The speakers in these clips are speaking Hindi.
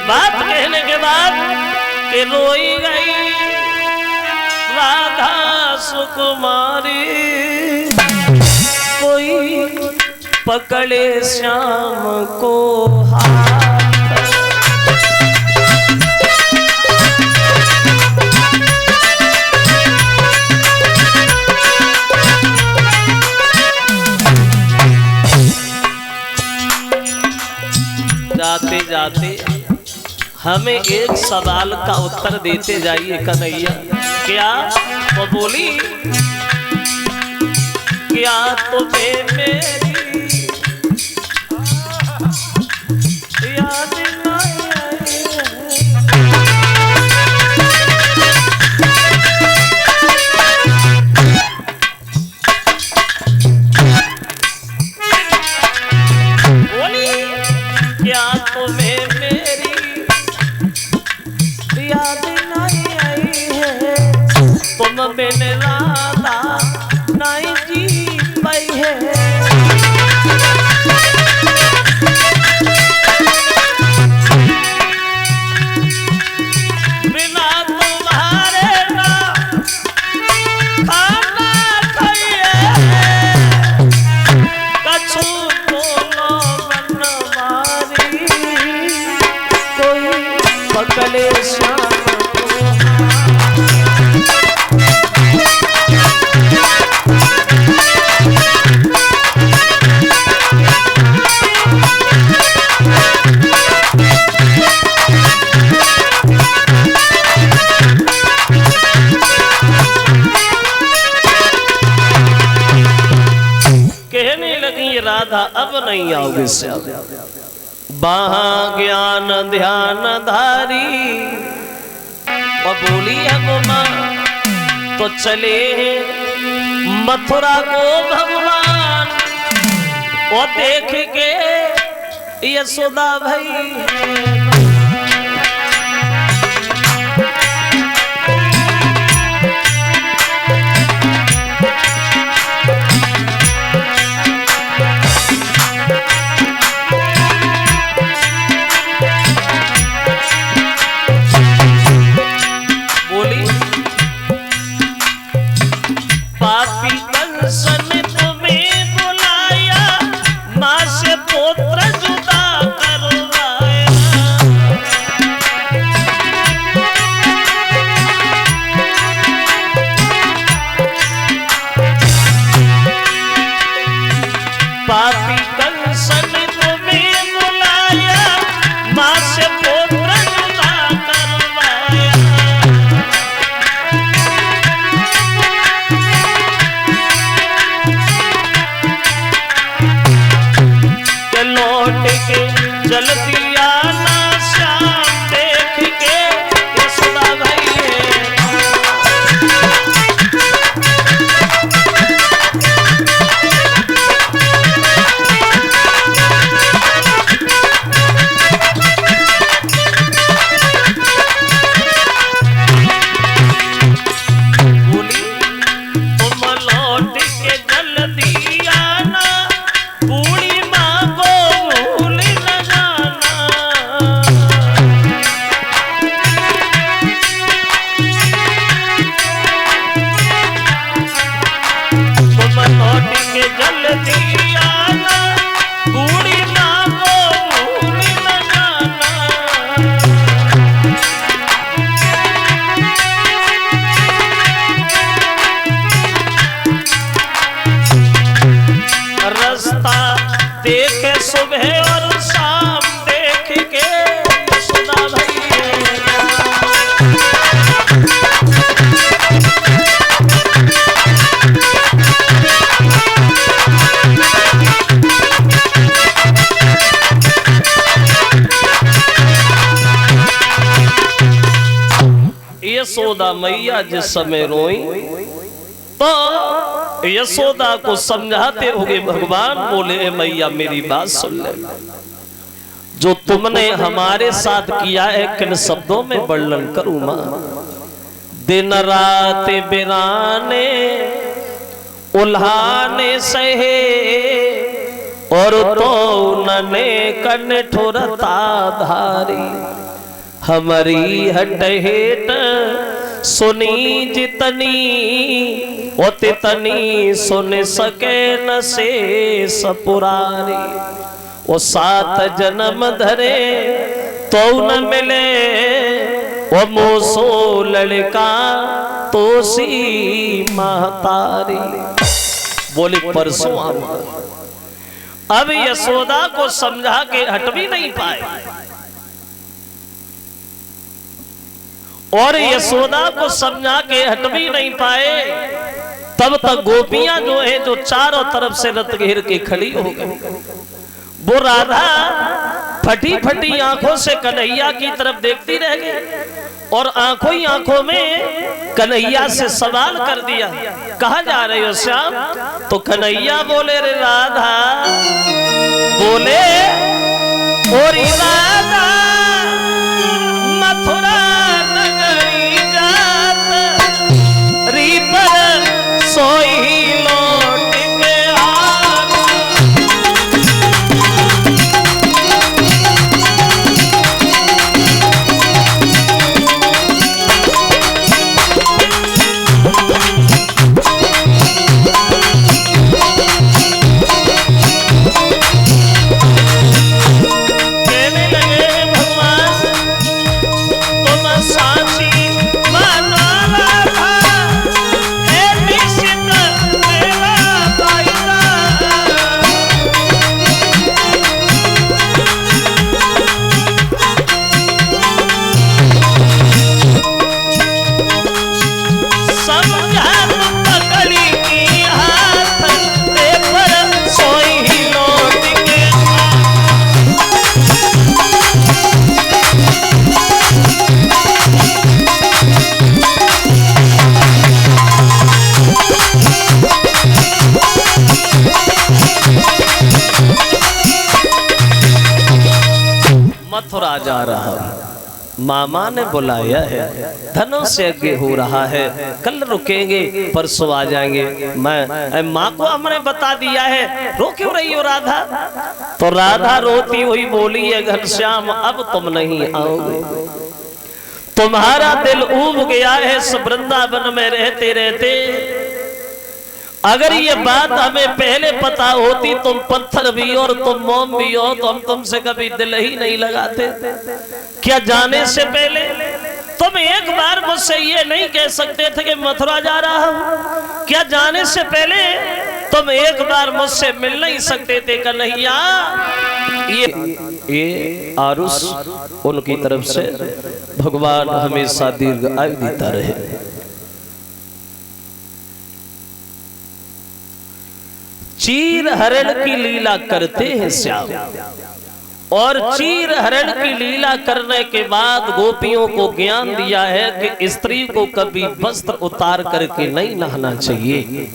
बात कहने के बाद कि रोई गई राधा सुकुमारी, कोई पकड़े श्याम को हाथ। जाते जाते हमें एक सवाल का उत्तर देते जाइए कन्हैया। क्या? वो बोली, क्या तुम्हें मेरी याद नहीं आई है? बोली, क्या तुम्हें मेरी याद नहीं आई है? तुम बिन राधा नहीं जी पाई है। बिना तुम्हारे ना खाना खाइए, कछु बोलो बनवारी, कोई पकड़े श्याम राधा, अब नहीं आओगे श्याम। बाहाँ ज्ञान ध्यान धारी, और बोली है वो माँ तो चले मथुरा को भगवान, और देख के यशोदा भाई यशोदा मैया जिस समय रोई तो यशोदा को समझाते हुए भगवान बोले, मैया मेरी बात सुन ले, जो तुमने हमारे साथ किया है किन शब्दों में वर्णन करूं मां। दिन रात बिराने उल्हाने सहे, और तो नने कन ठुरता धारी, हमारी हट हेट सुनी जितनी ओ तितनी सुन सके न शेष पुरारी। वो 7 जन्म धरे तो न मिले वो मोसो लड़का तो सी महतारी। बोले परसों आऊंगा। अब यशोदा को समझा के हट भी नहीं पाए और यशोदा को समझा के हट भी नहीं पाए। तब तक गोपियां जो है जो चारों तरफ से रत घेर के खड़ी हो गई। वो राधा फटी फटी आंखों से कन्हैया की तरफ देखती रह गई और आंखों ही आंखों में कन्हैया से सवाल कर दिया, कहाँ जा रहे हो श्याम? तो कन्हैया बोले, रे राधा बोले, और राधा मथुरा नगरी जात री पर सोई लौट के मथुरा जा रहा हूं। मामा ने बुलाया है, धनुष यज्ञ हो रहा है, कल रुकेंगे परसों आ जाएंगे। मैं माँ को हमने बता दिया है, रो क्यों रही हो राधा? तो राधा रोती हुई बोली है, घनश्याम अब तुम नहीं आओगे, तुम्हारा दिल ऊब गया है इस वृंदावन में रहते रहते। अगर ये बात हमें पहले पता होती, तुम पत्थर भी और तुम मोम भी हो, तो हम तुमसे कभी दिल ही नहीं लगाते। क्या जाने से पहले तुम एक बार मुझसे ये नहीं कह सकते थे कि मथुरा जा रहा हूं? क्या जाने से पहले तुम एक बार मुझसे मिल नहीं सकते थे? कन्हैया ये आरुष उनकी तरफ से भगवान हमेशा दीर्घ आयु देता रहे। चीर हरण की लीला करते हैं श्याम, और चीर हरण की लीला करने के बाद गोपियों को ज्ञान दिया है कि स्त्री को कभी वस्त्र उतार करके नहीं नहाना चाहिए।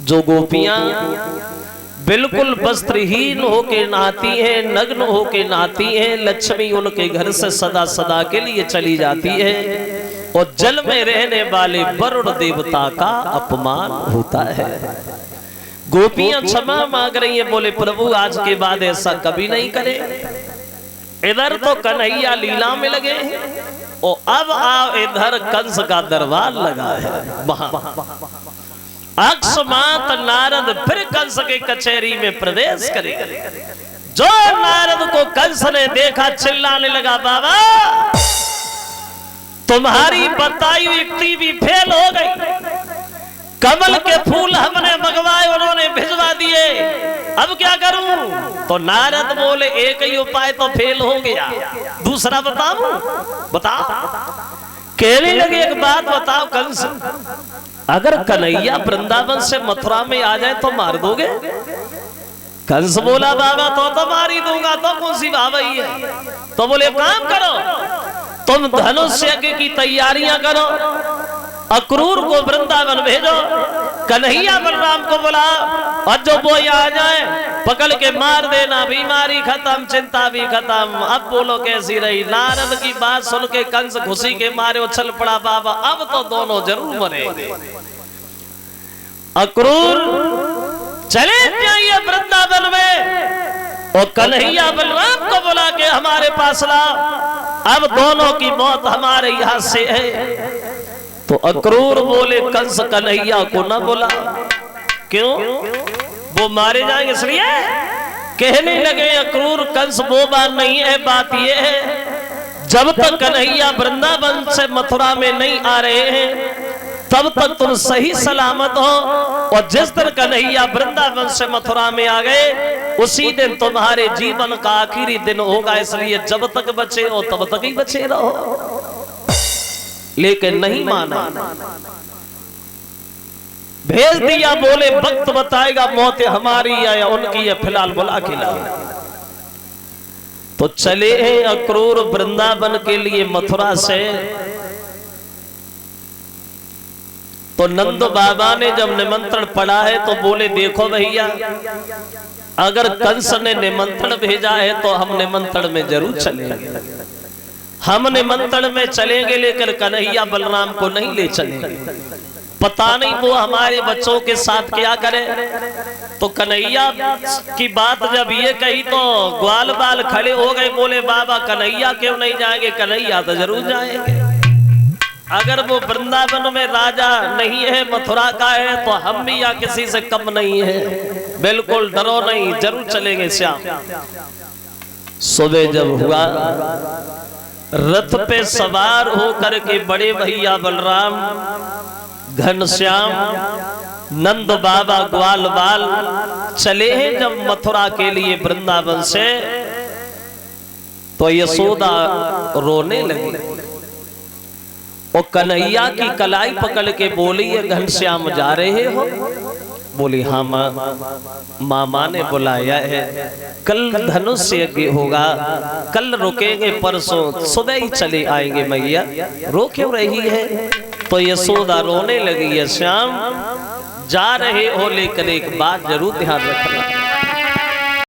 जो गोपियां बिल्कुल वस्त्रहीन होके नहाती हैं, नग्न होके नहाती हैं, लक्ष्मी उनके घर से सदा सदा के लिए चली जाती है और जल में रहने वाले वरुण देवता का अपमान होता है। गोपियां क्षमा मांग रही हैं, बोले प्रभु आज के बाद ऐसा कभी नहीं करे। इधर तो कन्हैया लीला में लगे और अब आओ इधर कंस का दरबार लगा है। वहां अकस्मात नारद फिर कंस के कचहरी में प्रवेश करे। जो नारद को कंस ने देखा चिल्लाने लगा, बाबा तुम्हारी बताई युक्ति भी फेल हो गई। कमल के फूल हमने मंगवाए, उन्होंने भिजवा दिए, अब क्या करूं? तो नारद बोले एक ही उपाय तो फेल हो गया, दूसरा बताऊं? बताओ। कहने लगे एक बात बताओ कंस, अगर कन्हैया वृंदावन से मथुरा में आ जाए तो मार दोगे? कंस बोला बाबा तो मार ही दूंगा, तो कौन सी बाबाई है? तो बोले काम करो, तुम धनुष यज्ञ की तैयारियां करो, अक्रूर को वृंदावन भेजो, कन्हैया बलराम को बुला और जो वो आ जाए पकड़ के मार देना, बीमारी खत्म, चिंता भी खत्म। अब बोलो कैसी रही? नारद की बात सुन के कंस खुशी के मारे उछल पड़ा, बाबा अब तो दोनों जरूर मरेंगे। अक्रूर चले जाइए वृंदावन में और कन्हैया बलराम को बुला के हमारे पास लाओ। अब दोनों की मौत हमारे यहाँ से है। तो अक्रूर बोले कंस कन्हैया को ना बोला। क्यों? वो मारे जाएंगे इसलिए। कहने लगे अक्रूर कंस वो बात नहीं है, बात ये है जब तक कन्हैया वृंदावन से मथुरा में नहीं आ रहे हैं तब तक तुम सही सलामत हो, और जिस दिन कन्हैया वृंदावन से मथुरा में आ गए उसी दिन तुम्हारे जीवन का आखिरी दिन होगा, इसलिए जब तक बचे हो तब तक ही बचे रहो। लेकिन नहीं माना, भेज दिया। बोले वक्त बताएगा मौत हमारी या उनकी है, फिलहाल बुला के लाओ। तो चले हैं अक्रूर वृंदावन के लिए मथुरा से। तो नंद बाबा ने जब निमंत्रण पड़ा है तो बोले देखो भैया, अगर कंस ने निमंत्रण भेजा है तो हम निमंत्रण में जरूर चलेंगे। हम निमंत्रण में चलेंगे लेकिन कन्हैया बलराम को नहीं ले चलेंगे। पता नहीं वो हमारे बच्चों के साथ क्या करे। तो कन्हैया की बात जब ये कही तो ग्वाल बाल खड़े हो गए। बोले बाबा कन्हैया क्यों नहीं जाएंगे? कन्हैया तो जरूर जाएंगे। अगर वो वृंदावन में राजा नहीं है, मथुरा का है, तो हम भी या किसी से कम नहीं है। बिल्कुल डरो नहीं, जरूर चलेंगे श्याम। सुबह जब हुआ, रथ पे सवार होकर के बड़े भैया बलराम, घनश्याम, नंद बाबा, ग्वाल बाल चले हैं जब मथुरा के लिए वृंदावन से। तो यशोदा रोने लगी और कन्हैया की कलाई पकड़ के बोली ये घनश्याम जा रहे हो? बोली हाँ मामा ने बुलाया है, कल धनुष यज्ञ होगा, कल रुकेंगे, परसों सुबह ही चले आएंगे मैया, रो क्यों रही है? तो यशोदा रोने लगी है, श्याम जा रहे हो लेकिन एक बात जरूर ध्यान रखना,